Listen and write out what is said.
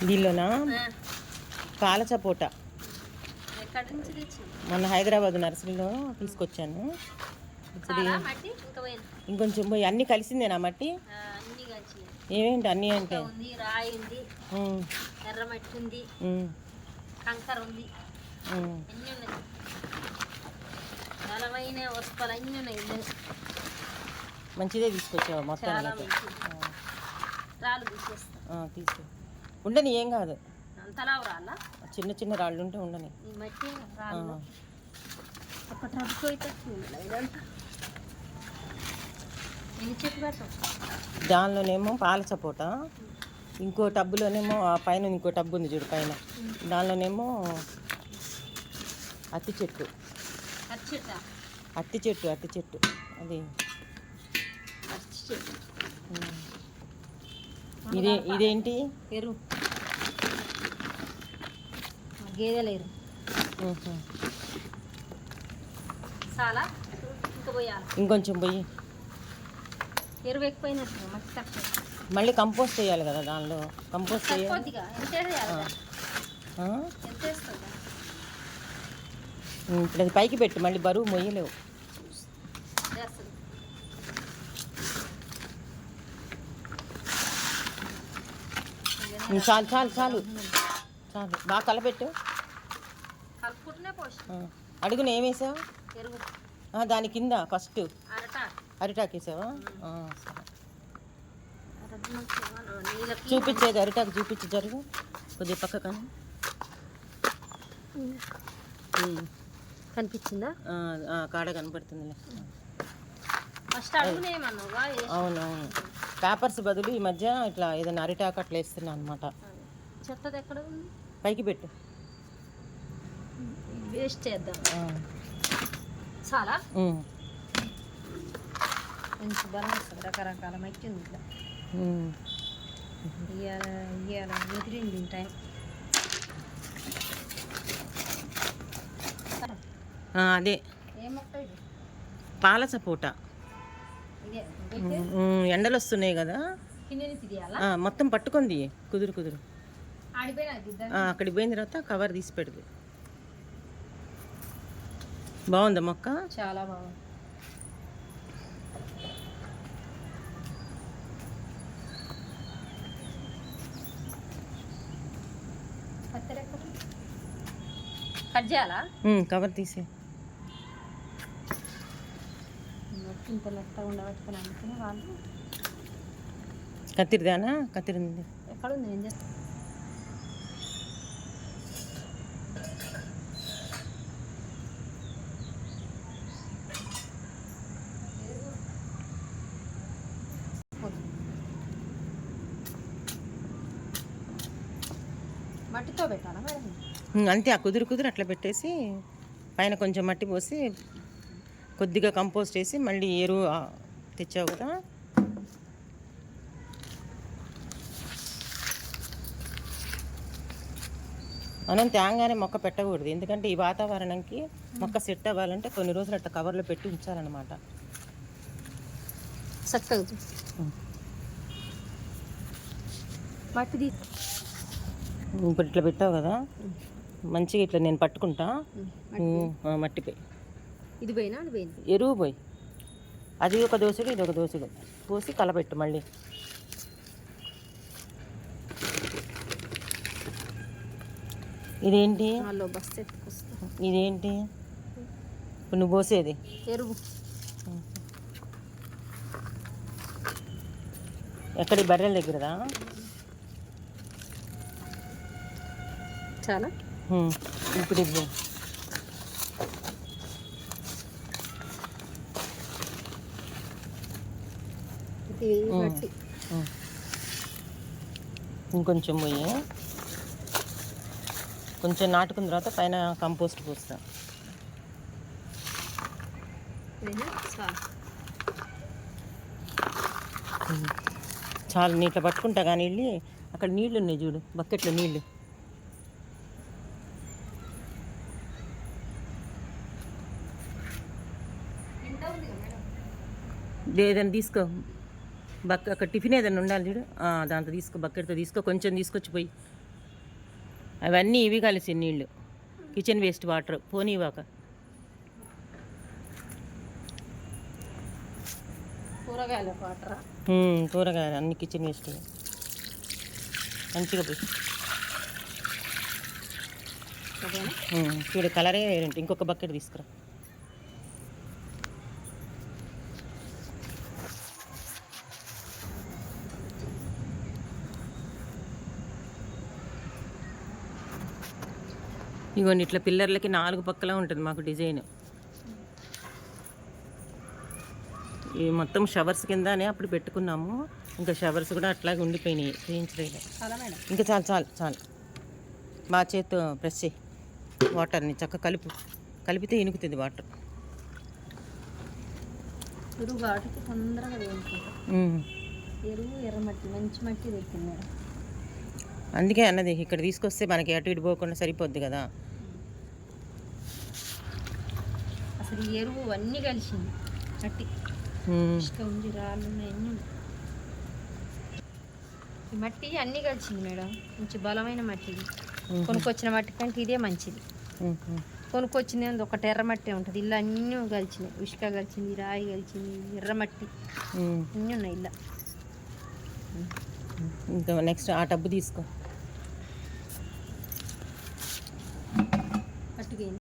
దీనిలోనా పాల సపోటా మొన్న హైదరాబాద్ నర్సరీలో తీసుకొచ్చాను. ఇప్పుడు ఇంకొంచెం పోయి అన్నీ కలిసిందేనా మట్టి? ఏమేంటి అన్నీ అంటే రాయి ఉంది, ఎర్రమట్టి ఉంది, కంకర ఉంది, అన్నీ ఉన్నాయి. బలమైన వస్తువులు అన్నీ ఉన్నాయి. మంచిదే తీసుకొచ్చావు మొత్తం. రాళ్ళు తీసేస్తా తీసుకో. ఉండని ఏం కాదు, అంతలా రాళ్ళ చిన్న చిన్న రాళ్ళు ఉంటే ఉండని. మట్టి రాళ్ళు ఒక ట్రబ్బు అయితే ఇదంతా ఎన్ని చెట్లు పెడతాం. దానిలోనేమో పాల సపోటా, ఇంకో టబ్బులోనేమో ఆ పైన ఇంకో టబ్బు ఉంది చూడు పైన, దానిలోనేమో అత్తి చెట్టు అత్తి చెట్టు అది ఇదేంటి ఎరువు, గేదెల ఎరువు. చాలా ఇంకా పోయాలి, ఇంకొంచెం పోయి ఎరువు ఎక్కువైనట్టు మట్టి తక్కువ. మళ్ళీ కంపోస్ట్ వేయాలి కదా దానిలో. కంపోస్ట్ ఇప్పుడు అది పైకి పెట్టు, మళ్ళీ బరువు మొయ్యలేవు. చాలు చాలు చాలు చాలు, బాగా కలపెట్టు. అడుగున ఏమేసావు? దాని కింద ఫస్ట్ అరిటాకు వేసావా? చూపించేది అరిటాకు చూపించి జరుగు కొద్దిగా పక్క కానీ కనిపించిందా? కాడ కనపడుతుంది. అవునవును, పేపర్స్ బదులు ఈ మధ్య ఇట్లా ఏదైనా అరిటాకు అట్లా వేస్తున్నా అనమాట. చెత్తది ఎక్కడ ఉంది? పైకి పెట్టు, వేస్ట్ చేద్దాం. చాలా మంచి బలం వస్తుంది. రకరకాల మట్టి ఉంది ఇట్లా. ఇవాళ ముదిరింది టైం. అదే పాల సపోటా. ఎండలు వస్తున్నాయి కదా, మొత్తం పట్టుకుంది కుదురు. అక్కడికి పోయిన తర్వాత కవర్ తీసి పెడదు. బాగుందా మొక్క? చాలా బాగుంది. కట్ చేయాలా? కవర్ తీసి ఇంత మెత్తగా ఉండబట్టుకుని అందుకని వాళ్ళు. కత్తిరిదానా? కత్తిరింది ఎక్కడుంది? ఏం చేస్తా? మట్టితో పెట్టాలా మేడం? అంతే, ఆ కుదురు అట్లా పెట్టేసి పైన కొంచెం మట్టి పోసి కొద్దిగా కంపోస్ట్ వేసి మళ్ళీ ఎరువు తెచ్చావు కదా, మనం తేంగానే మొక్క పెట్టకూడదు. ఎందుకంటే ఈ వాతావరణంకి మొక్క సెట్ అవ్వాలంటే కొన్ని రోజులు అట్లా కవర్లో పెట్టి ఉంచాలన్నమాట. మట్టి ఇప్పుడు ఇట్లా పెట్టావు కదా, మంచిగా ఇట్లా నేను పట్టుకుంటా. మట్టిపోయి ఇది పోయినా అది పోయింది, ఎరువు పోయి అది ఒక దోసుడు ఇది ఒక దోసుడు పోసి కలపెట్టు. మళ్ళీ ఇదేంటి? ఇదేంటి ఇప్పుడు నువ్వు పోసేది? ఎరువు. ఎక్కడి? బర్రెల దగ్గరదా? చాలా ఇప్పుడు ఇది ఇంకొంచెం పోయి కొంచెం నాటుకున్న తర్వాత పైన కంపోస్ట్ పోస్తా. చాలా నీట్గా పట్టుకుంటా కానీ వెళ్ళి అక్కడ నీళ్ళు ఉన్నాయి చూడు, బకెట్లో నీళ్ళు. ఏదైనా తీసుకో, అక్కడ టిఫిన్ ఏదైనా ఉండాలి చూడు, దాంతో తీసుకో, బకెట్తో తీసుకో, కొంచెం తీసుకొచ్చి పోయి అవన్నీ ఇవి కలిసి నీళ్ళు కిచెన్ వేస్ట్ వాటర్ పోనీవాక. కూరగాయల వాటరా? కూరగాయలు అన్ని కిచెన్ వేస్ట్ మంచిగా పోయి చూడు కలరే వేరేంటి. ఇంకొక బకెట్ తీసుకురా. ఇగోండి ఇట్లా పిల్లర్లకి 4 పక్కల ఉంటుంది మాకు డిజైన్. ఈ మొత్తం షవర్స్ కిందనే అప్పుడు పెట్టుకున్నాము. ఇంకా షవర్స్ కూడా అట్లాగే ఉండిపోయినాయి, చేయించలేదు. ఇంకా చాలు చాలు చాలు. మా చేత్తో ప్రెస్ చేయి. వాటర్ని చక్కగా కలిపితే ఇనుకుతుంది వాటర్. ఎరువు వాటికి తొందరగా వేయించుకుంటాం. ఎరువు ఎర్రమట్టి మంచి మట్టి తెచ్చింది మేడం. అందుకే అన్నది ఇక్కడ తీసుకొస్తే మనకి అటు ఇటు పోకుండా సరిపోద్ది కదా. అసలు ఈ ఎరువు అన్నీ కలిసింది మట్టి, ఇసుక ఉంది, రాళ్ళు ఉన్నాయి, అన్నీ ఉన్నాయి. ఈ మట్టి అన్నీ కలిసింది మేడం. మంచి బలమైన మట్టి ఇది. కొనుక్కొచ్చిన మట్టి కంటే ఇదే మంచిది. కొనుక్కొచ్చింది ఒకటి ఎర్రమట్టి ఉంటుంది, ఇల్లు అన్నీ కలిసినాయి. ఇసుక కలిసింది, రాయి కలిసింది, ఎర్రమట్టి అన్నీ ఉన్నాయి ఇల్లు. ఇంకా నెక్స్ట్ ఆ టబ్బు తీసుకో. పట్టుకేంది